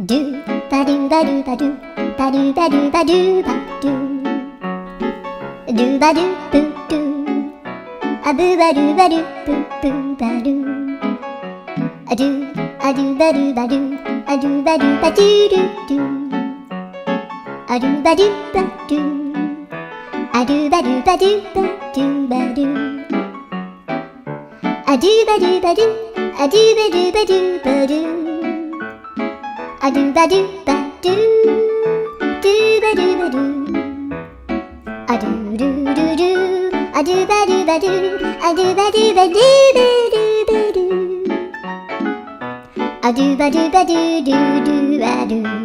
ドゥバドゥバドゥバドゥバドゥバドゥバドゥバドゥドゥバドゥブドゥアブバドゥバドゥブブバドゥアドゥアドゥバドゥバドゥアドゥバドゥバドゥドゥドゥアドゥバドゥバドゥアドゥバドゥバドゥバドゥバドゥアドゥバドゥバドゥアドゥバドゥバドゥバドゥアドゥバドゥバドゥドゥバドゥバドゥアドゥルルルアドゥバドゥバドゥアドゥバドゥバドゥバドゥバドゥアドゥバドゥバドゥドゥドゥバドゥ